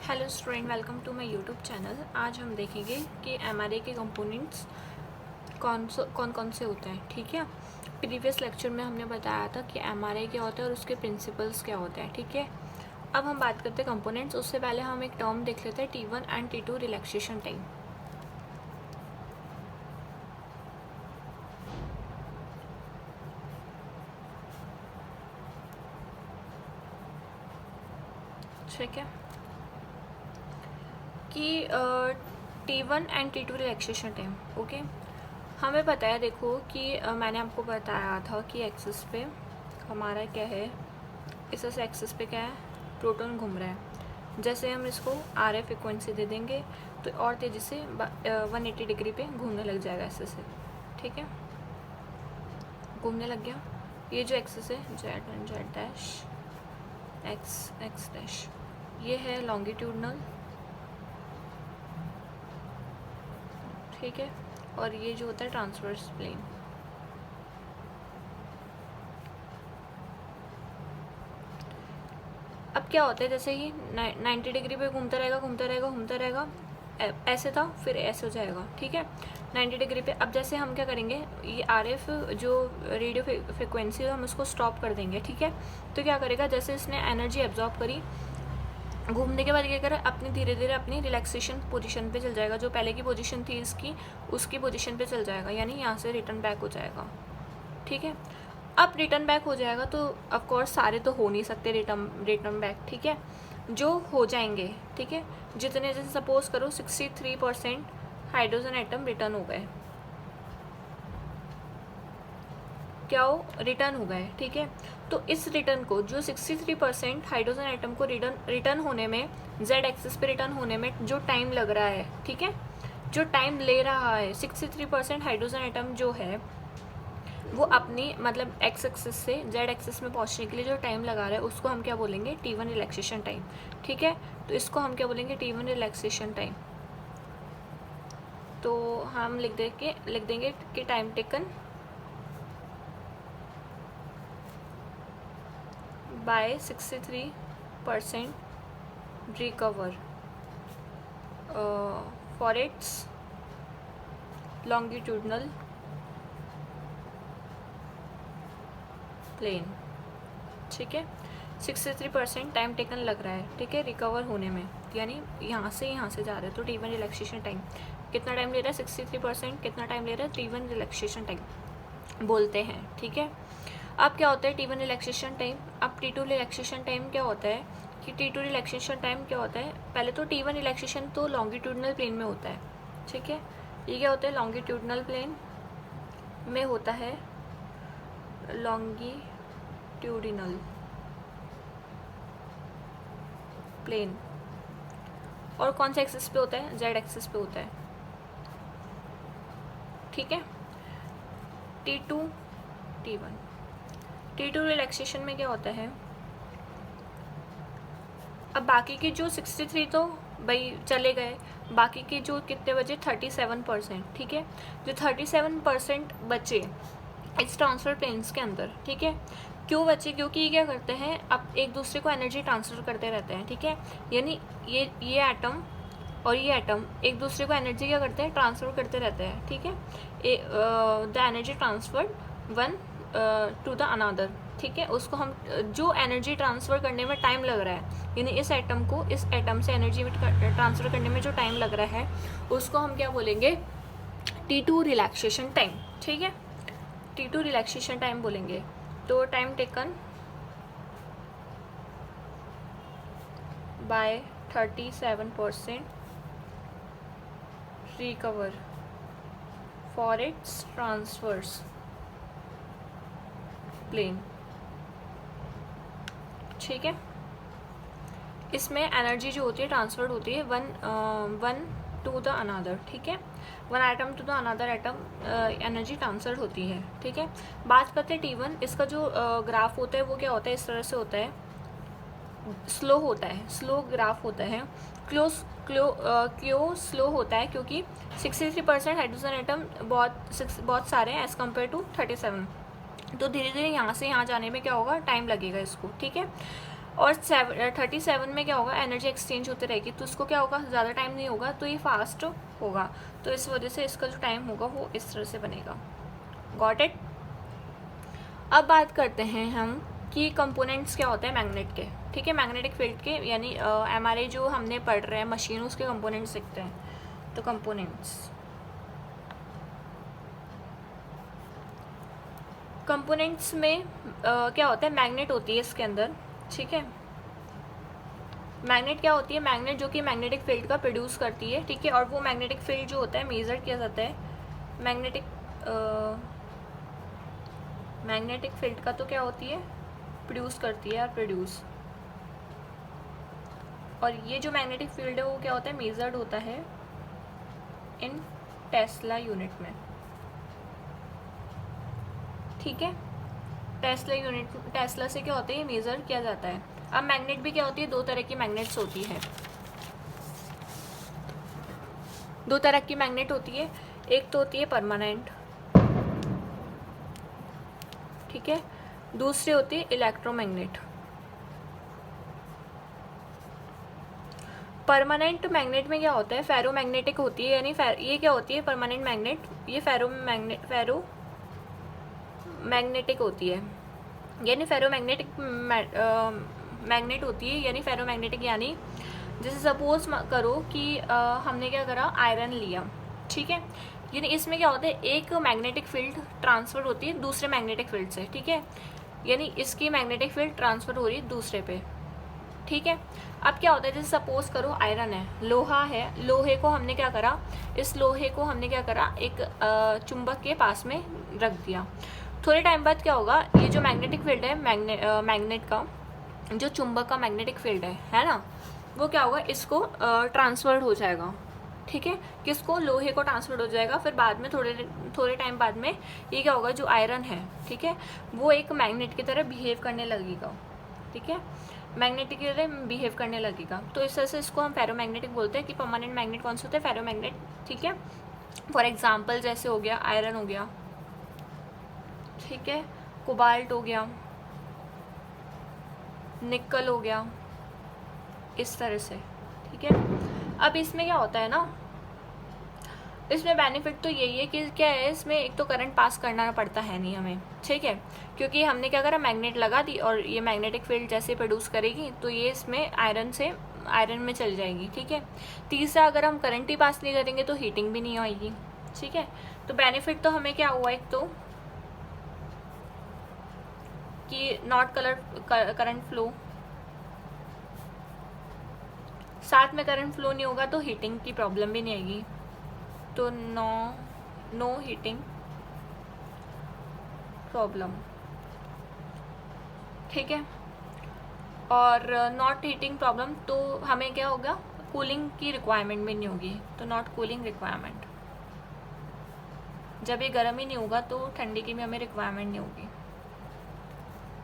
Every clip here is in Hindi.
Hello student, welcome to my YouTube channel. आज हम देखेंगे कि एमआरए के कंपोनेंट्स कौन कौन से होते हैं। ठीक है, प्रीवियस लेक्चर में हमने बताया था कि एमआरए क्या होता है और उसके प्रिंसिपल्स क्या होते हैं। ठीक है, अब हम बात करते हैं कंपोनेंट्स। उससे पहले हम एक टर्म देख लेते हैं, T1 and T2 relaxation time. ठीक है कि T1 and T2 relaxation time. Okay, हमें पता है, देखो कि मैंने आपको बताया था कि एक्सिस पे हमारा क्या है, इस एक्सिस पे क्या है, प्रोटॉन घूम रहा है। जैसे हम इसको आर एफ फ्रिक्वेंसी दे देंगे तो और तेज़ी से 180 डिग्री पे घूमने लग जाएगा ऐसे से। ठीक है, घूमने लग गया। ये जो एक्सिस है Z one Z dash x x dash, ये है लॉन्गिट्यूडनल। ठीक है, और ये जो होता है ट्रांसवर्स प्लेन। अब क्या होता है, जैसे ही 90 डिग्री पे घूमता रहेगा, ऐसे था फिर ऐसे हो जाएगा। ठीक है, 90 डिग्री पे। अब जैसे हम क्या करेंगे, ये आरएफ जो रेडियो फ्रिक्वेंसी है हम उसको स्टॉप कर देंगे। ठीक है, तो क्या करेगा, जैसे इसने एनर्जी एब्जॉर्ब करी, घूमने के बाद क्या करें, अपनी धीरे धीरे अपनी रिलैक्सेशन पोजीशन पे चल जाएगा। जो पहले की पोजीशन थी इसकी, उसकी पोजीशन पे चल जाएगा, यानी यहाँ से रिटर्न बैक हो जाएगा। ठीक है, अब रिटर्न बैक हो जाएगा तो ऑफ कोर्स सारे तो हो नहीं सकते रिटर्न बैक। ठीक है, जो हो जाएंगे, ठीक है, जितने, जैसे सपोज करो 63% हाइड्रोजन एटम रिटर्न हो गए, क्या हो, रिटर्न हो गए। ठीक है, तो इस रिटर्न को, जो 63% हाइड्रोजन एटम को रिटर्न होने में, जेड एक्सिस पे रिटर्न होने में जो टाइम लग रहा है, ठीक है, जो टाइम ले रहा है 63% हाइड्रोजन एटम जो है वो अपनी मतलब एक्स एक्सिस से जेड एक्सिस में पहुंचने के लिए जो टाइम लगा रहा है उसको हम क्या बोलेंगे, T1 रिलैक्सेशन टाइम। ठीक है, तो इसको हम क्या बोलेंगे, T1 रिलैक्सेशन टाइम। तो हम लिख देंगे कि time taken bye 63% recover for its longitudinal plane। ठीक है, 63% टाइम टेकन लग रहा है, ठीक है, रिकवर होने में, यानी यहाँ से जा रहे हैं। तो T1 रिलैक्सेशन टाइम कितना टाइम ले रहा है, 63%। कितना टाइम ले रहा है, T1 रिलैक्सेशन टाइम बोलते हैं। ठीक है, अब क्या होता है T1 रिलैक्सेशन टाइम। अब T2 रिलैक्सेशन टाइम क्या होता है कि T2 रिलैक्सेशन टाइम क्या होता है, पहले तो T1 रिलैक्सेशन तो लॉन्गिट्यूडनल प्लेन में होता है। ठीक है, ये क्या होता है, लॉन्गिट्यूडनल प्लेन में होता है, लॉन्गिट्यूडिनल प्लेन। और कौन सा एक्सिस पे होता है, जेड एक्सिस पे होता है। ठीक है, T2 T1 T2 रिलैक्सेशन में क्या होता है, अब बाकी के जो 63 तो भाई चले गए, बाकी के जो कितने बचे, 37%। ठीक है, जो 37% बचे इस ट्रांसफर प्लेन्स के अंदर। ठीक है, क्यों बचे, क्योंकि ये क्या करते हैं, अब एक दूसरे को एनर्जी ट्रांसफ़र करते रहते हैं। ठीक है, यानी ये एटम और ये एटम एक दूसरे को एनर्जी क्या करते हैं, ट्रांसफ़र करते रहते हैं। ठीक है, the energy transfer one two the another. ठीक है, उसको हम, जो एनर्जी ट्रांसफ़र करने में टाइम लग रहा है, यानी इस एटम को इस एटम से एनर्जी ट्रांसफ़र करने में जो टाइम लग रहा है उसको हम क्या बोलेंगे, T2 रिलैक्सेशन टाइम। ठीक है, T2 रिलैक्सेशन टाइम बोलेंगे। तो time taken by 37% recover for its transverse plane. ठीक है, इसमें एनर्जी जो होती है ट्रांसफर्ड होती है वन टू द अनदर। ठीक है, one atom to the another atom energy transfer होती है। ठीक है, बात करते हैं T1। इसका जो ग्राफ होता है वो क्या होता है, इस तरह से होता है, स्लो होता है, स्लो ग्राफ होता है। क्यों स्लो होता है, क्योंकि 63% हाइड्रोजन एटम बहुत सारे हैं एज़ कम्पेयर टू 37। तो धीरे धीरे यहाँ से यहाँ जाने में क्या होगा, टाइम लगेगा इसको। ठीक है, और 37 में क्या होगा, एनर्जी एक्सचेंज होते रहेगी, तो उसको क्या होगा, ज़्यादा टाइम नहीं होगा, तो ये फास्ट होगा, तो इस वजह से इसका जो टाइम होगा वो इस तरह से बनेगा। Got it. अब बात करते हैं हम कि कंपोनेंट्स क्या होते हैं मैग्नेट के, ठीक है, मैग्नेटिक फील्ड के, यानी एमआरआई जो हमने पढ़ रहे हैं मशीन, उसके कंपोनेंट्स दिखते हैं। तो कंपोनेंट्स में क्या होता है, मैग्नेट होती है इसके अंदर, ठीक है। मैग्नेट क्या होती है, मैग्नेट जो कि मैग्नेटिक फील्ड का प्रोड्यूस करती है, ठीक है, और वो मैग्नेटिक फील्ड जो होता है मेजर किया जाता है मैग्नेटिक फील्ड का, तो क्या होती है, प्रोड्यूस करती है, प्रोड्यूस। और ये जो मैग्नेटिक फील्ड है वो क्या होता है, मेजर्ड होता है इन टेस्ला यूनिट में, ठीक है। टेस्ला से क्या होता है, ये मेजर किया जाता है। अब मैग्नेट भी क्या होती है, दो तरह की मैग्नेट्स होती है, दो तरह की मैग्नेट होती है। एक तो होती है परमानेंट, ठीक है, दूसरी होती है इलेक्ट्रोमैग्नेट। परमानेंट मैग्नेट में क्या होता है, फेरोमैग्नेटिक होती है, यानी ये क्या होती है परमानेंट मैग्नेट, ये फेरोमैग्नेटिक होती है, यानी फेरोमैग्नेटिक मैग्नेट होती है, यानी फेरोमैग्नेटिक, यानी जैसे सपोज करो कि हमने क्या करा, आयरन लिया, ठीक है, यानी इसमें क्या होता है, एक मैग्नेटिक फील्ड ट्रांसफर होती है दूसरे मैग्नेटिक फील्ड से, ठीक है, यानी इसकी मैग्नेटिक फील्ड ट्रांसफर हो रही है दूसरे पे, ठीक है। अब क्या होता है, जैसे सपोज करो आयरन है, लोहा है, लोहे को हमने क्या करा, इस लोहे को हमने क्या करा, एक चुंबक के पास में रख दिया। थोड़े टाइम बाद क्या होगा, ये जो मैग्नेटिक फील्ड है मैग्नेट का, जो चुंबक का मैग्नेटिक फील्ड है ना, वो क्या होगा, इसको ट्रांसफर्ड हो जाएगा, ठीक है, किसको, लोहे को ट्रांसफर्ड हो जाएगा। फिर बाद में थोड़े टाइम बाद में ये क्या होगा, जो आयरन है, ठीक है, वो एक मैग्नेट की तरह बिहेव करने लगेगा, ठीक है, मैग्नेटिक की तरह बिहेव करने लगेगा। तो इस तरह से इसको हम फेरोमैग्नेटिक बोलते हैं कि परमानेंट मैग्नेट कौन से होते हैं, फेरोमैग्नेट, ठीक है। फॉर एग्जाम्पल जैसे हो गया आयरन हो गया, ठीक है, कोबाल्ट हो गया, निकल हो गया, इस तरह से, ठीक है। अब इसमें क्या होता है ना, इसमें बेनिफिट तो यही है कि क्या है, इसमें एक तो करंट पास करना पड़ता है नहीं हमें, ठीक है, क्योंकि हमने क्या करा, मैग्नेट लगा दी और ये मैग्नेटिक फील्ड जैसे प्रोड्यूस करेगी तो ये इसमें आयरन में चल जाएगी, ठीक है। तीसरा, अगर हम करंट ही पास नहीं करेंगे तो हीटिंग भी नहीं आएगी, ठीक है। तो बेनिफिट तो हमें क्या हुआ, एक तो कि नॉट करंट फ्लो, साथ में करंट फ्लो नहीं होगा तो हीटिंग की प्रॉब्लम भी नहीं आएगी, तो नो हीटिंग प्रॉब्लम, ठीक है। और नॉट हीटिंग प्रॉब्लम, तो हमें क्या होगा, कूलिंग की रिक्वायरमेंट भी नहीं होगी, तो नॉट कूलिंग रिक्वायरमेंट, जब ये गर्म ही नहीं होगा तो ठंडी की भी हमें रिक्वायरमेंट नहीं होगी,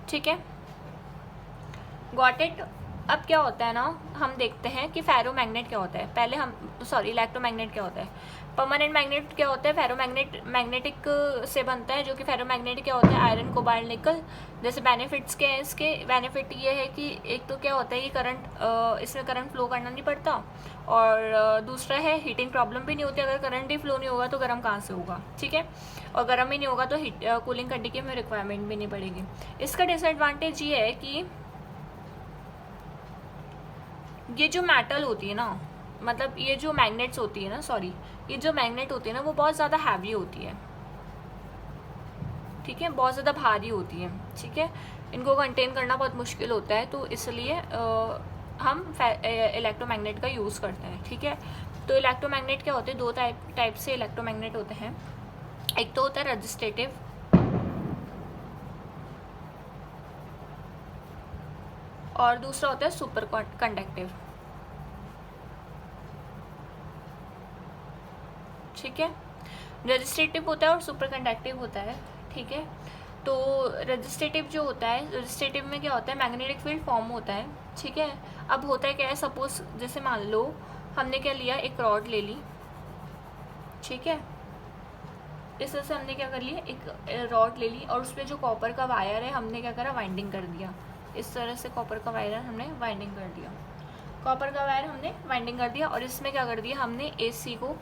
ठीक है। Got it. अब क्या होता है ना, हम देखते हैं कि फेरोमैग्नेट क्या होता है, पहले हम इलेक्ट्रोमैग्नेट क्या होता है, परमानेंट मैग्नेट क्या होता है, मैग्नेटिक से बनता है, जो कि फेरोमैग्नेटिक क्या होता है, आयरन, कोबाल्ट, निकल। जैसे बेनिफिट्स क्या है इसके, बेनिफिट ये है कि एक तो क्या होता है कि इसमें करंट फ्लो करना नहीं पड़ता, और दूसरा है हीटिंग प्रॉब्लम भी नहीं होती, अगर करंट ही फ्लो नहीं होगा तो गर्म कहाँ से होगा, ठीक है, और गर्म ही नहीं होगा तो कूलिंग करने की हमें रिक्वायरमेंट भी नहीं पड़ेगी। इसका डिसएडवांटेज ये है कि ये जो मेटल होती है ना, मतलब ये जो मैग्नेट्स होती है ना, ये जो मैग्नेट होती है ना, वो बहुत ज़्यादा हैवी होती है, ठीक है, बहुत ज़्यादा भारी होती है, ठीक है, इनको कंटेन करना बहुत मुश्किल होता है, तो इसलिए हम इलेक्ट्रोमैग्नेट का यूज़ करते हैं, ठीक है। तो इलेक्ट्रोमैग्नेट क्या होते हैं, दो टाइप से इलेक्ट्रोमैग्नेट होते हैं, एक तो होता है रजिस्ट्रेटिव और दूसरा होता है सुपर कंडक्टिव, ठीक है। रजिस्ट्रेटिव होता है और सुपर कंडक्टिव होता है, ठीक है। तो रजिस्ट्रेटिव जो होता है, रजिस्ट्रेटिव में क्या होता है, मैग्नेटिक फील्ड फॉर्म होता है, ठीक है। अब होता है क्या है, सपोज जैसे मान लो हमने क्या लिया, एक रॉड ले ली, ठीक है, इस तरह से हमने क्या कर लिया, एक रॉड ले ली और उसमें जो कॉपर का वायर है हमने क्या करा, वाइंडिंग कर दिया, इस तरह से कॉपर का वायर हमने वाइंडिंग कर दिया, कॉपर का वायर हमने वाइंडिंग कर दिया, और इसमें क्या कर दिया हमने एसी को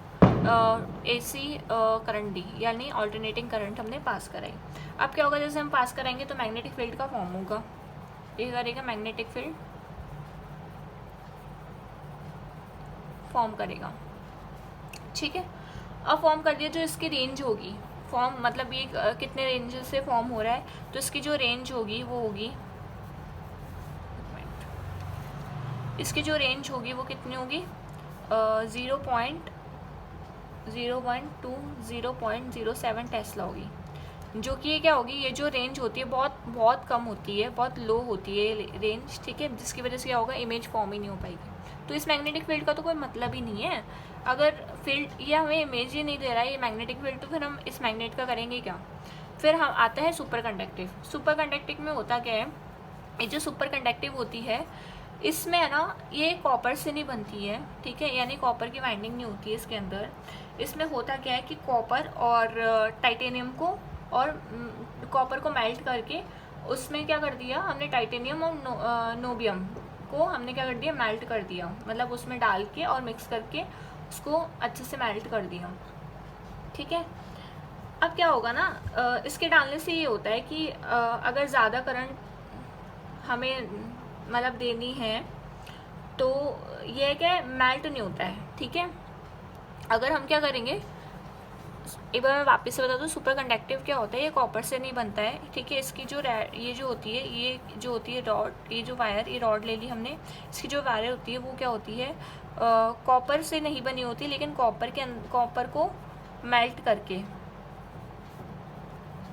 एसी करंट दी, यानी ऑल्टरनेटिंग करंट हमने पास कराई। अब क्या होगा, जैसे हम पास कराएंगे तो मैग्नेटिक फील्ड का फॉर्म होगा, ये करेगा मैग्नेटिक फील्ड फॉर्म करेगा, ठीक है। अब फॉर्म कर दिया, जो इसकी रेंज होगी, फॉर्म मतलब ये कितने रेंज से फॉर्म हो रहा है, तो इसकी जो रेंज होगी वो होगी, इसकी जो रेंज होगी वो कितनी होगी 0.01 to 0.07 टेस्ला होगी, जो कि ये क्या होगी, ये जो रेंज होती है बहुत कम होती है, बहुत लो होती है रेंज, ठीक है, जिसकी वजह से क्या होगा, इमेज फॉर्म ही नहीं हो पाएगी। तो इस मैग्नेटिक फील्ड का तो कोई मतलब ही नहीं है, अगर फील्ड ये हमें इमेज ही नहीं दे रहा है ये मैग्नेटिक फील्ड, तो फिर हम इस मैग्नेट का करेंगे क्या। फिर हम आता है सुपर कंडक्टिव। सुपर कंडक्टिव में होता क्या है, ये जो सुपर कंडक्टिव होती है इसमें है ना, ये कॉपर से नहीं बनती है, ठीक है, यानी कॉपर की वाइंडिंग नहीं होती है इसके अंदर। इसमें होता क्या है कि कॉपर और टाइटेनियम को और कॉपर को मेल्ट करके उसमें क्या कर दिया हमने, टाइटेनियम और नोबियम को हमने क्या कर दिया, मेल्ट कर दिया, मतलब उसमें डाल के और मिक्स करके उसको अच्छे से मेल्ट कर दिया, ठीक है। अब क्या होगा ना, इसके डालने से ये होता है कि अगर ज़्यादा करंट हमें मतलब देनी है तो ये क्या मेल्ट नहीं होता है, ठीक है। अगर हम क्या करेंगे, एक बार मैं वापस से बता दूँ, सुपर कंडक्टिव क्या होता है, ये कॉपर से नहीं बनता है, ठीक है। इसकी जो ये जो होती है, ये जो होती है रॉड, ये जो वायर, ये रॉड ले ली हमने, इसकी जो वायर होती है वो क्या होती है, कॉपर से नहीं बनी होती, लेकिन कॉपर को मेल्ट करके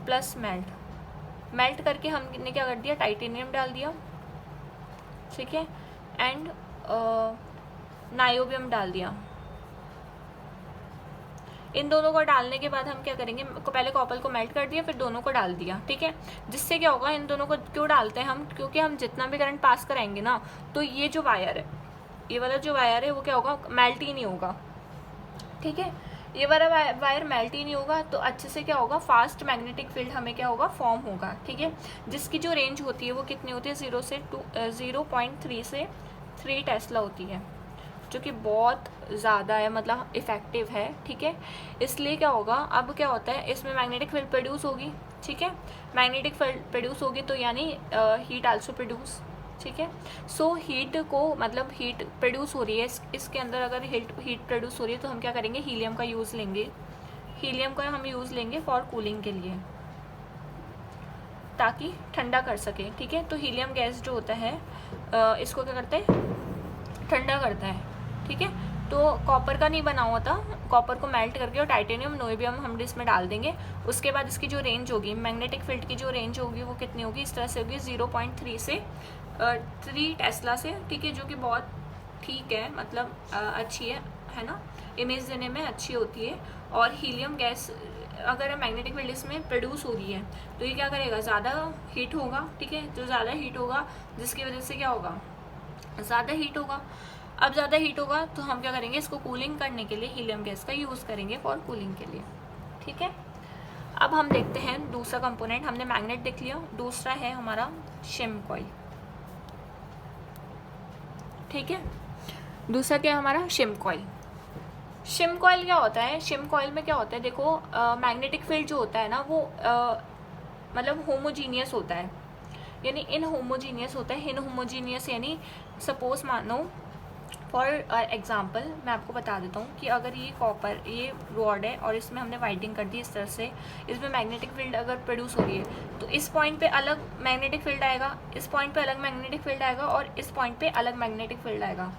प्लस मेल्ट करके हमने क्या कर दिया, टाइटेनियम डाल दिया, ठीक है, एंड नायोबियम डाल दिया। इन दोनों को डालने के बाद हम क्या करेंगे, पहले कॉपर को मेल्ट कर दिया, फिर दोनों को डाल दिया, ठीक है। जिससे क्या होगा, इन दोनों को क्यों डालते हैं हम, क्योंकि हम जितना भी करंट पास कराएंगे ना, तो ये जो वायर है, ये वाला जो वायर है वो क्या होगा, मेल्ट ही नहीं होगा, ठीक है। ये वाला वायर मेल्ट ही नहीं होगा, तो अच्छे से क्या होगा, फास्ट मैग्नेटिक फील्ड हमें क्या होगा, फॉर्म होगा, ठीक है। जिसकी जो रेंज होती है वो कितनी होती है, 0.3 से 3 टेस्ला होती है, जो कि बहुत ज़्यादा है, मतलब इफ़ेक्टिव है, ठीक है। इसलिए क्या होगा, अब क्या होता है, इसमें मैग्नेटिक फील्ड प्रोड्यूस होगी, ठीक है, मैग्नेटिक फील्ड प्रोड्यूस होगी तो यानी हीट आल्सो प्रोड्यूस, ठीक है। सो हीट को मतलब हीट प्रोड्यूस हो रही है इसके अंदर, अगर हीट प्रोड्यूस हो रही है तो हम क्या करेंगे, हीलियम का यूज़ लेंगे, हीलियम का हम यूज़ लेंगे फॉर कूलिंग के लिए, ताकि ठंडा कर सके, ठीक है। तो हीलियम गैस जो होता है इसको क्या करता है, ठंडा करता है, ठीक है। तो कॉपर का नहीं बना हुआ था, कॉपर को मेल्ट करके और टाइटेनियम नोबियम हम इसमें डाल देंगे। उसके बाद इसकी जो रेंज होगी, मैग्नेटिक फील्ड की जो रेंज होगी वो कितनी होगी, इस तरह से होगी 0.3 से 3 टेस्ला से, ठीक है, जो कि बहुत ठीक है, मतलब अच्छी है ना, इमेज देने में अच्छी होती है। और हीलियम गैस अगर मैग्नेटिक फील्ड इसमें प्रोड्यूस हो रही है तो ये क्या करेगा, ज़्यादा हीट होगा, ठीक है। जो ज़्यादा हीट होगा जिसकी वजह से क्या होगा, ज़्यादा हीट होगा। अब ज़्यादा हीट होगा तो हम क्या करेंगे, इसको कूलिंग करने के लिए हीलियम गैस का यूज़ करेंगे फॉर कूलिंग के लिए, ठीक है। अब हम देखते हैं दूसरा कंपोनेंट, हमने मैग्नेट देख लिया, दूसरा है हमारा शिम कॉइल, ठीक है। दूसरा क्या है हमारा, शिम कॉइल। शिम कॉइल क्या होता है, शिम कॉइल में क्या होता है, देखो मैग्नेटिक फील्ड जो होता है ना वो मतलब होमोजीनियस होता है, यानी इनहोमोजीनियस होता है। इनहोमोजीनियस यानी सपोज मानो फॉर एग्जांपल मैं आपको बता देता हूँ कि अगर ये कॉपर, ये रॉड है और इसमें हमने वाइंडिंग कर दी इस तरह से, इसमें मैग्नेटिक फील्ड अगर प्रोड्यूस हो रही है तो इस पॉइंट पे अलग मैग्नेटिक फील्ड आएगा, इस पॉइंट पे अलग मैग्नेटिक फील्ड आएगा और इस पॉइंट पे अलग मैग्नेटिक फील्ड आएगा।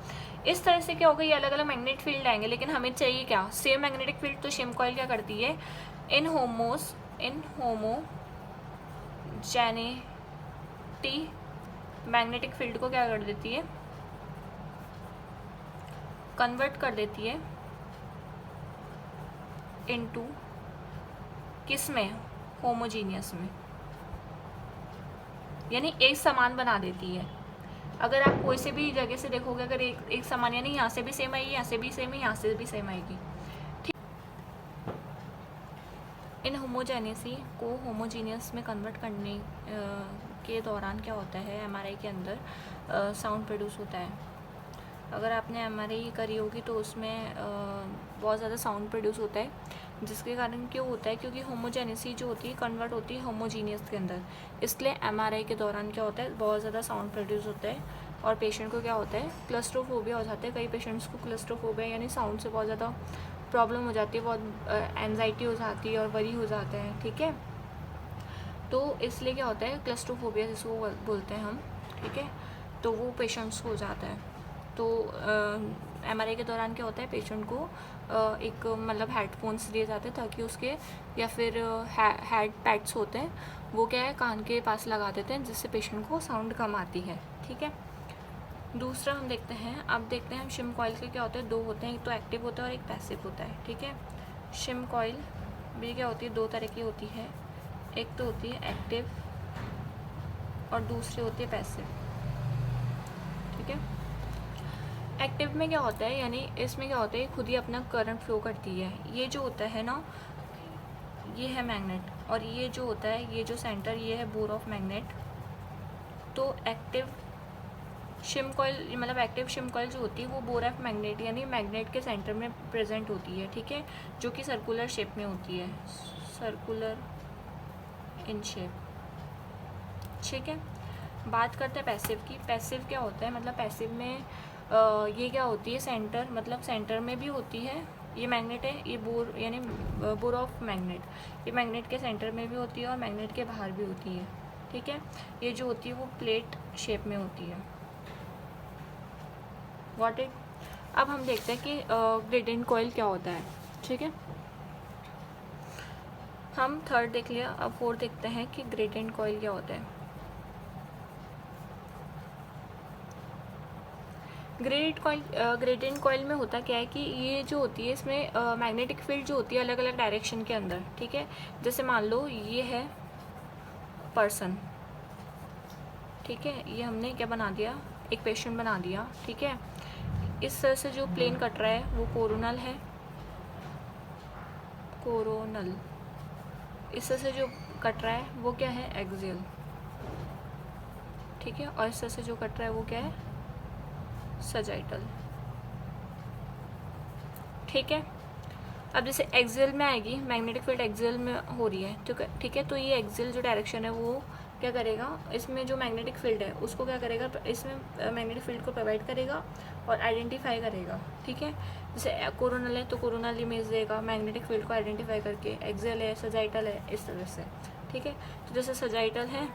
इस तरह से क्या होगा, ये अलग अलग मैग्नेटिक फील्ड आएंगे, लेकिन हमें चाहिए क्या, सेम मैग्नेटिक फील्ड। तो शिम कॉइल क्या करती है, इन होमोजेनिटी मैग्नेटिक फील्ड को क्या कर देती है, कन्वर्ट कर देती है इनटू किस में, होमोजीनियस में, यानी एक समान बना देती है। अगर आप कोई से भी जगह से देखोगे, अगर एक समान, यानी यहाँ से भी सेम आएगी, यहाँ से भी सेम है, यहाँ से भी सेम आएगी, ठीक। इन होमोजेनियसी को होमोजीनियस में कन्वर्ट करने के दौरान क्या होता है, एमआरआई के अंदर साउंड प्रोड्यूस होता है। अगर आपने एमआरआई करी होगी तो उसमें बहुत ज़्यादा साउंड प्रोड्यूस होता है, जिसके कारण क्यों होता है, क्योंकि होमोजेनेसी जो होती है कन्वर्ट होती है होमोजीनियस के अंदर, इसलिए एमआरआई के दौरान क्या होता है, बहुत ज़्यादा साउंड प्रोड्यूस होता है और पेशेंट को क्या होता है, क्लस्ट्रोफोबिया हो जाता है। कई पेशेंट्स को क्लस्ट्रोफोबिया यानी साउंड से बहुत ज़्यादा प्रॉब्लम हो जाती है, बहुत एनजाइटी हो जाती है और वरी हो जाता है, ठीक है। तो इसलिए क्या होता है, क्लस्ट्रोफोबिया जिसको बोलते हैं हम, ठीक है, तो वो पेशेंट्स को हो जाता है। तो एमआरआई के दौरान क्या होता है, पेशेंट को एक मतलब हेडफोन्स दिए जाते हैं ताकि उसके, या फिर हेड पैड्स होते हैं वो क्या है कान के पास लगा देते हैं, जिससे पेशेंट को साउंड कम आती है, ठीक है। दूसरा हम देखते हैं, अब देखते हैं हम शिम कॉइल के क्या होते हैं, दो होते हैं, एक तो एक्टिव होता है और एक पैसिव होता है, ठीक है। शिम कॉइल भी क्या होती है, दो तरह की होती है, एक तो होती है एक्टिव और दूसरी होती है पैसिव, ठीक है। एक्टिव में क्या होता है, यानी इसमें क्या होता है, खुद ही अपना करंट फ्लो करती है। ये जो होता है ना, ये है मैग्नेट, और ये जो होता है, ये जो सेंटर, ये है बोर ऑफ मैग्नेट। तो एक्टिव शिम कॉइल मतलब एक्टिव शिम कॉइल जो होती है वो बोर ऑफ मैग्नेट यानी मैग्नेट के सेंटर में प्रेजेंट होती है, ठीक है, जो कि सर्कुलर शेप में होती है, सर्कुलर इन शेप, ठीक है। बात करते हैं पैसिव की। पैसिव क्या होता है, मतलब पैसिव में ये क्या होती है, सेंटर, मतलब सेंटर में भी होती है, ये मैग्नेट है, ये बोर यानी बोर ऑफ मैग्नेट, ये मैग्नेट के सेंटर में भी होती है और मैग्नेट के बाहर भी होती है, ठीक है। ये जो होती है वो प्लेट शेप में होती है, व्हाट इट। अब हम देखते हैं कि ग्रेडिएंट कॉइल क्या होता है, ठीक है। हम थर्ड देख लिया, अब फोर्थ देखते हैं कि ग्रेडिएंट कॉइल क्या होता है। ग्रेडिएंट कॉइल में होता क्या है कि ये जो होती है, इसमें मैग्नेटिक फील्ड जो होती है अलग अलग डायरेक्शन के अंदर, ठीक है। जैसे मान लो ये है पर्सन, ठीक है, ये हमने क्या बना दिया, एक पेशेंट बना दिया, ठीक है। इस तरह से जो प्लेन कट रहा है वो कोरोनल है, कोरोनल। इस तरह से जो कट रहा है वो क्या है, एक्सियल, ठीक है। और इस तरह से जो कट रहा है वो क्या है, सजाइटल, ठीक है। अब जैसे एक्सियल में आएगी, मैग्नेटिक फील्ड एक्सियल में हो रही है, ठीक है, तो ये एक्सियल जो डायरेक्शन है वो क्या करेगा, इसमें जो मैग्नेटिक फील्ड है उसको क्या करेगा, इसमें मैग्नेटिक फील्ड को प्रोवाइड करेगा और आइडेंटिफाई करेगा, ठीक है। जैसे कोरोनल है तो कोरोनल इमेज देगा मैग्नेटिक फील्ड को आइडेंटिफाई करके, एक्सियल है, सजाइटल है, इस तरह से, ठीक है। तो जैसे सजाइटल है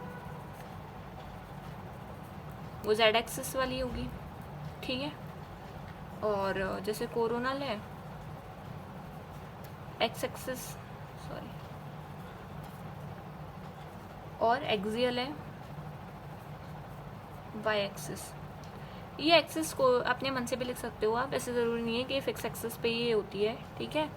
वो जेड एक्सिस वाली होगी, ठीक है, और जैसे कोरोनल है एक्स एक्सिस, सॉरी, और एक्सियल है वाई एक्सिस। ये एक्सिस को अपने मन से भी लिख सकते हो आप, ऐसे ज़रूरी नहीं है कि फिक्स एक्सिस पे ये होती है, ठीक है।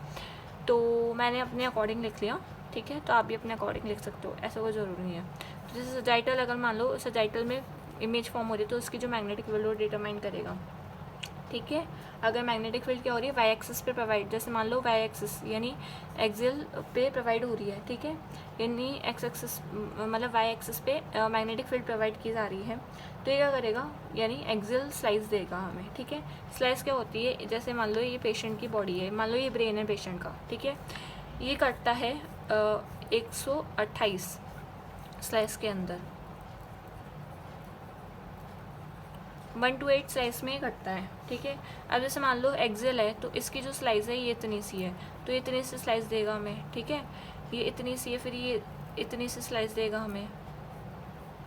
तो मैंने अपने अकॉर्डिंग लिख लिया, ठीक है, तो आप भी अपने अकॉर्डिंग लिख सकते हो, ऐसा कोई ज़रूरी नहीं है। तो जैसे सजाइटल, अगर मान लो सजाइटल में इमेज फॉर्म हो रही है तो उसकी जो मैग्नेटिक फील्ड वो डिटरमाइन करेगा, ठीक है। अगर मैग्नेटिक फील्ड क्या हो रही है, वाई एक्सिस पे प्रोवाइड, जैसे मान लो वाई एक्सिस यानी एक्सियल पे प्रोवाइड हो रही है, ठीक है, यानी एक्स एक्सिस मतलब वाई एक्सिस पे मैग्नेटिक फील्ड प्रोवाइड की जा रही है, तो ये क्या करेगा, यानी एक्सियल स्लाइस देगा हमें, ठीक है। स्लाइस क्या होती है, जैसे मान लो ये पेशेंट की बॉडी है, मान लो ये ब्रेन है पेशेंट का, ठीक है, ये कटता है 128 स्लाइस के अंदर, 1 to 8 स्लाइस में कटता है, ठीक है। अब जैसे मान लो एक्सेल है तो इसकी जो स्लाइस है ये इतनी सी है, तो ये इतनी सी स्लाइस देगा हमें, ठीक है। ये इतनी सी है, फिर ये इतनी सी स्लाइस देगा हमें,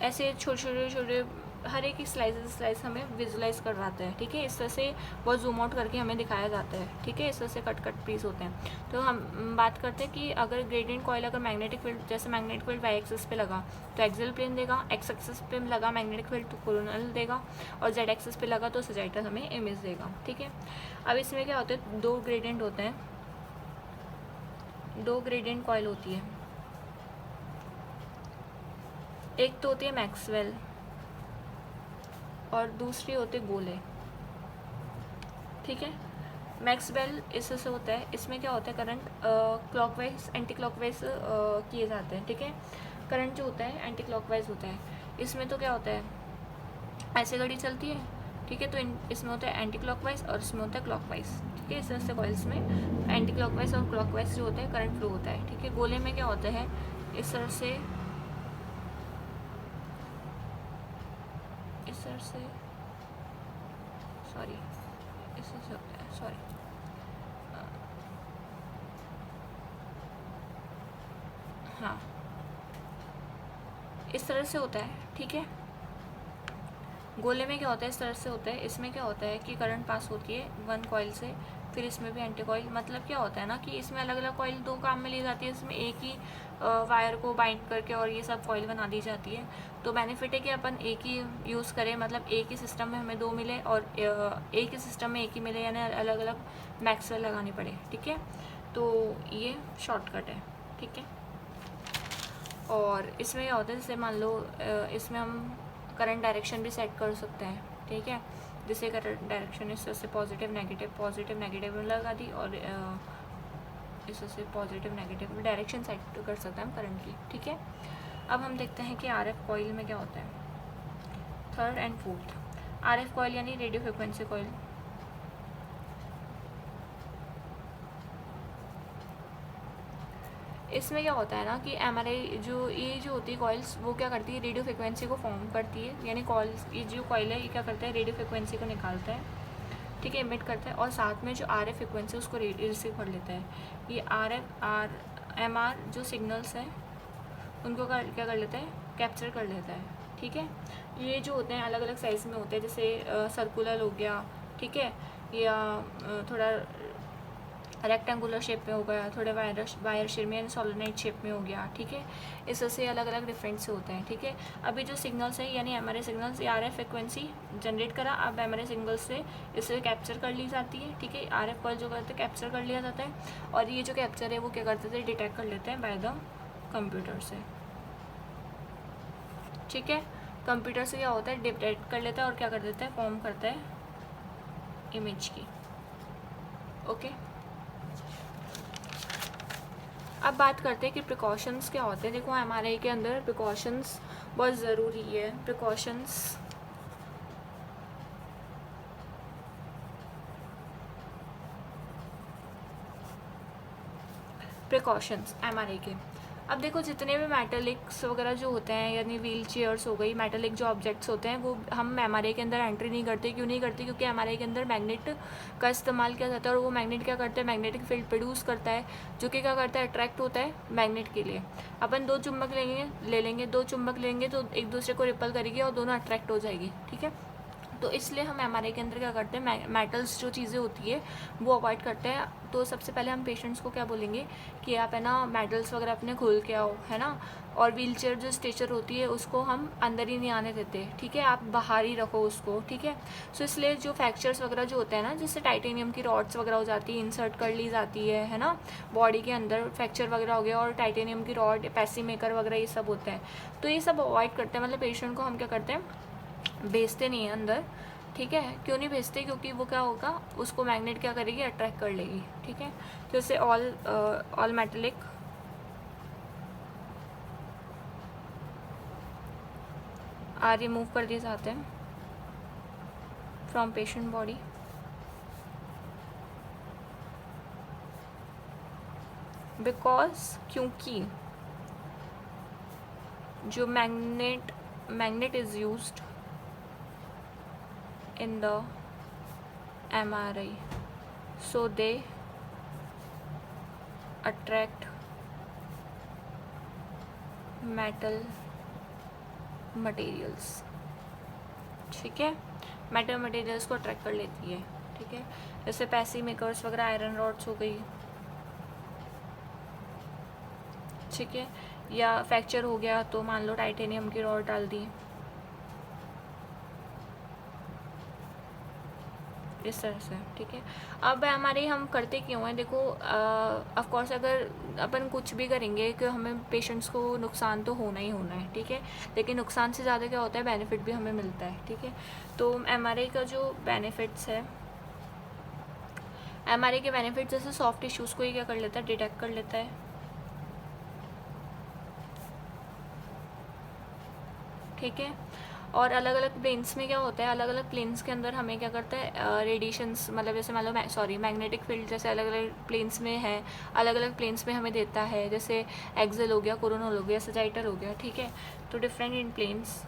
ऐसे छोटे छोटे हर एक स्लाइस हमें विजुलाइज करवाता है, ठीक है। इस तरह से बहुत जूम आउट करके हमें दिखाया जाता है, ठीक है। इस तरह से कट पीस होते हैं। तो हम बात करते हैं कि अगर ग्रेडिएंट कॉइल अगर मैग्नेटिक फील्ड, जैसे मैग्नेटिक फील्ड वाई एक्सिस पे लगा तो एक्सियल प्लेन देगा, एक्स एक्सिस पे लगा मैग्नेटिक फील्ड तो कोरोनल देगा, और जेड एक्सिस पे लगा तो सजाइटल हमें इमेज देगा, ठीक है। अब इसमें क्या होता है, दो ग्रेडिएंट होते हैं, दो ग्रेडिएंट कॉइल होती है, एक तो होती है मैक्सवेल और दूसरी होती है गोले, ठीक है। मैक्सवेल इससे होता है, इसमें क्या होता है, करंट क्लॉकवाइज एंटी क्लॉकवाइज किए जाते हैं, ठीक है। करंट जो होता है एंटी क्लॉकवाइज होता है, इसमें तो क्या होता है, ऐसे घड़ी चलती है, ठीक है। तो इसमें होता है एंटी क्लॉकवाइज और इसमें होता है क्लॉकवाइज, ठीक है। इस तरह से कॉइल्स में एंटी क्लॉकवाइज और क्लॉकवाइज जो होता है करंट फ्लो होता है, ठीक है। गोले में क्या होता है, इस तरह से सॉरी इस तरह से होता है, सॉरी हाँ, इस तरह से होता है, ठीक है। गोले में क्या होता है, इस तरह से होता है। इसमें क्या होता है कि करंट पास होती है वन कॉइल से, फिर इसमें भी एंटी कॉइल, मतलब क्या होता है ना कि इसमें अलग अलग कॉइल दो काम में ली जाती है, इसमें एक ही वायर को बाइंड करके और ये सब कॉइल बना दी जाती है। तो बेनिफिट है कि अपन एक ही यूज़ करें, मतलब एक ही सिस्टम में हमें दो मिले और एक ही सिस्टम में एक ही मिले, यानी अलग अलग मैक्सवेल लगानी पड़े, ठीक है। तो ये शॉर्टकट है, ठीक है। और इसमें क्या होता है, जैसे मान लो इसमें हम करंट डायरेक्शन भी सेट कर सकते हैं, ठीक है। जिससे करंट डायरेक्शन इस तरह से पॉजिटिव नेगेटिव में लगा दी, और इस तरह से पॉजिटिव नेगेटिव डायरेक्शन सेट कर सकते हैं हम करंट की, ठीक है। अब हम देखते हैं कि आरएफ कॉइल में क्या होता है, third and fourth. RF coil यानी रेडियो फ्रिक्वेंसी कॉइल। इसमें क्या होता है ना कि एमआरआई जो ये जो होती है कॉइल्स, वो क्या करती है, रेडियो फ्रिक्वेंसी को फॉर्म करती है, यानी कॉइल्स, ये जो कॉइल है ये क्या करता है, रेडियो फ्रिक्वेंसी को निकालता है, ठीक है, इमिट करता है, और साथ में जो आरएफ फ्रिक्वेंसी उसको रिसीव कर लेता है। ये एमआर जो सिग्नल्स हैं उनको क्या कर लेता है, कैप्चर कर लेता है, ठीक है। ये जो होते हैं अलग अलग साइज़ में होते हैं, जैसे सर्कुलर हो गया, ठीक है, या थोड़ा रेक्टेंगुलर शेप में हो गया, थोड़े वायर शेप में यानी सोलेनोइड शेप में हो गया, ठीक है। इस तरह से अलग अलग डिफरेंट से होते हैं, ठीक है। अभी जो सिग्नल्स है यानी एमआरआई सिग्नल्स, ये आरएफ फ्रिक्वेंसी जनरेट करा, अब एमआरआई सिग्नल्स से इसे कैप्चर कर ली जाती है, ठीक है। आरएफ कॉइल जो करते हैं कैप्चर कर लिया जाता है, और ये जो कैप्चर है वो क्या करते थे, डिटेक्ट कर लेते हैं बाय द कंप्यूटर से, ठीक है। कंप्यूटर से क्या होता है, डिटेक्ट कर लेता है और क्या कर देता है, फॉर्म करता है इमेज की, ओके। अब बात करते हैं कि प्रिकॉशंस क्या होते हैं। देखो एमआरआई के अंदर प्रिकॉशंस बहुत ज़रूरी है। प्रिकॉशंस एमआरआई के, अब देखो जितने भी मेटालिक्स वगैरह जो होते हैं, यानी व्हील चेयर्स हो गई, मेटालिक जो ऑब्जेक्ट्स होते हैं, वो हम एमआरआई के अंदर एंट्री नहीं करते। क्यों नहीं करते, क्योंकि एमआरआई के अंदर मैग्नेट का इस्तेमाल किया जाता है, और वो मैग्नेट क्या करता है, मैग्नेटिक फील्ड प्रोड्यूस करता है, जो कि क्या करता है, अट्रैक्ट होता है मैग्नेट के लिए। अपन दो चुंबक दो चुंबक लेंगे तो एक दूसरे को रिपल करेगी और दोनों अट्रैक्ट हो जाएगी, ठीक है। तो इसलिए हम एमआरआई के अंदर क्या करते हैं, मेटल्स जो चीज़ें होती है वो अवॉइड करते हैं। तो सबसे पहले हम पेशेंट्स को क्या बोलेंगे कि आप है ना मेटल्स वगैरह अपने खोल के आओ, है ना। और व्हीलचेयर जो स्ट्रेचर होती है उसको हम अंदर ही नहीं आने देते, ठीक है, आप बाहर ही रखो उसको, ठीक है। सो इसलिए जो फ्रैक्चर्स वगैरह जो होते हैं ना, जिससे टाइटेनियम की रॉड्स वगैरह हो जाती है, इंसर्ट कर ली जाती है ना, बॉडी के अंदर फ्रैक्चर वगैरह हो गया और टाइटेनियम की रॉड, पैसी मेकर वगैरह ये सब होते हैं, तो ये सब अवॉइड करते हैं। मतलब पेशेंट को हम क्या करते हैं, भेजते नहीं हैं अंदर, ठीक है। क्यों नहीं भेजते, क्योंकि वो क्या होगा, उसको मैग्नेट क्या करेगी, अट्रैक्ट कर लेगी, ठीक है। जैसे ऑल मेटेलिक आर रिमूव कर दिए जाते हैं फ्रॉम पेशेंट बॉडी, बिकॉज क्योंकि जो magnet is used in the MRI, so they attract metal materials, ठीक है। मेटल मटेरियल्स को अट्रैक्ट कर लेती है, ठीक है। जैसे पैसी मेकर्स वगैरह, आयरन रॉड्स हो गई, ठीक है। या फ्रैक्चर हो गया तो मान लो टाइटेनियम की रॉड डाल दी, इस तरह से, ठीक है। अब हमारे हम करते क्यों हैं, देखो ऑफ कोर्स अगर अपन कुछ भी करेंगे कि हमें पेशेंट्स को नुकसान तो होना ही होना है, ठीक है। लेकिन नुकसान से ज़्यादा क्या होता है, बेनिफिट भी हमें मिलता है, ठीक है। तो एमआरआई का जो बेनिफिट्स है, एमआरआई के बेनिफिट जैसे सॉफ्ट टिश्यूज़ को ही क्या कर लेता है, डिटेक्ट कर लेता है, ठीक है। और अलग अलग प्लेन्स में क्या होता है, अलग अलग प्लेन्स के अंदर हमें क्या करता है रेडिएशंस, मतलब जैसे मान लो मैग्नेटिक फील्ड जैसे अलग अलग प्लेन्स में है, अलग अलग प्लेन्स में हमें देता है, जैसे एक्सल हो गया, कोरोनल हो गया, सजाइटल हो गया, ठीक है। तो डिफरेंट इन प्लेन्स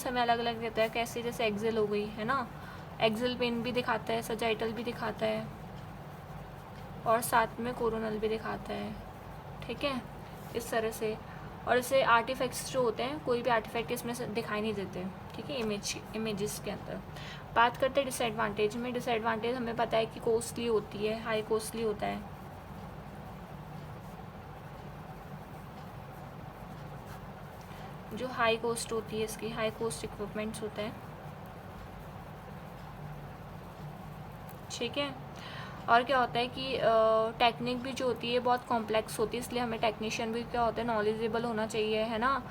हमें अलग अलग देता है, कैसे, जैसे एक्सल हो गई है ना, एक्सल प्लेन भी दिखाता है, सजाइटल भी दिखाता है, और साथ में कोरोनल भी दिखाता है, ठीक है, इस तरह से। और इसे आर्टिफैक्ट्स जो होते हैं, कोई भी आर्टिफैक्ट इसमें से दिखाई नहीं देते, ठीक है, इमेजेस के अंदर। बात करते हैं डिसएडवांटेज में। डिसएडवांटेज हमें पता है कि कॉस्टली होती है, हाई कॉस्टली होता है। जो हाई कॉस्ट होती है इसकी, हाई कॉस्ट इक्विपमेंट्स होते हैं, ठीक है। और क्या होता है कि टेक्निक भी जो होती है बहुत कॉम्प्लेक्स होती है, इसलिए हमें टेक्नीशियन भी क्या होता है नॉलेजेबल होना चाहिए, है ना।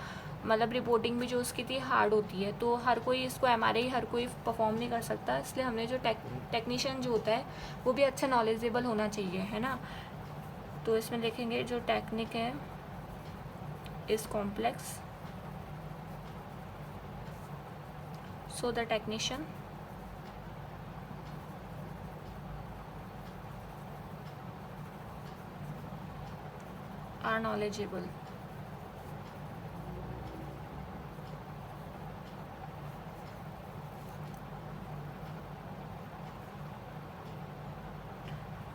मतलब रिपोर्टिंग भी जो उसकी थी हार्ड होती है, तो हर कोई इसको एमआरआई हर कोई परफॉर्म नहीं कर सकता, इसलिए हमने जो टेक्नीशियन जो होता है वो भी अच्छा नॉलेजेबल होना चाहिए, है ना। तो इसमें देखेंगे जो टेक्निक है is complex, so the technician are knowledgeable.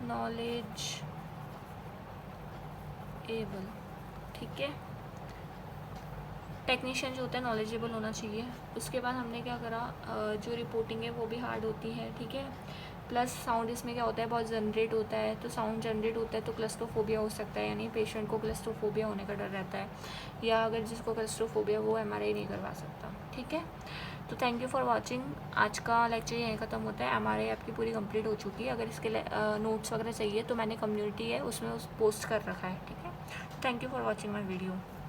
knowledgeable, ठीक है। टेक्नीशियन जो होता है नॉलेजेबल होना चाहिए। उसके बाद हमने क्या करा, जो रिपोर्टिंग है वो भी हार्ड होती है, ठीक है। प्लस साउंड इसमें क्या होता है बहुत जनरेट होता है, तो साउंड जनरेट होता है तो क्लस्ट्रोफोबिया हो सकता है, यानी पेशेंट को क्लस्ट्रोफोबिया होने का डर रहता है, या अगर जिसको क्लस्ट्रोफोबिया वो एमआरआई नहीं करवा सकता, ठीक है। तो थैंक यू फॉर वाचिंग। आज का लेक्चर यहीं ख़त्म होता है। एमआरआई आपकी पूरी कंप्लीट हो चुकी है। अगर इसके नोट्स वगैरह चाहिए तो मैंने कम्युनिटी है उसमें पोस्ट कर रखा है, ठीक है। Thank you for watching my video.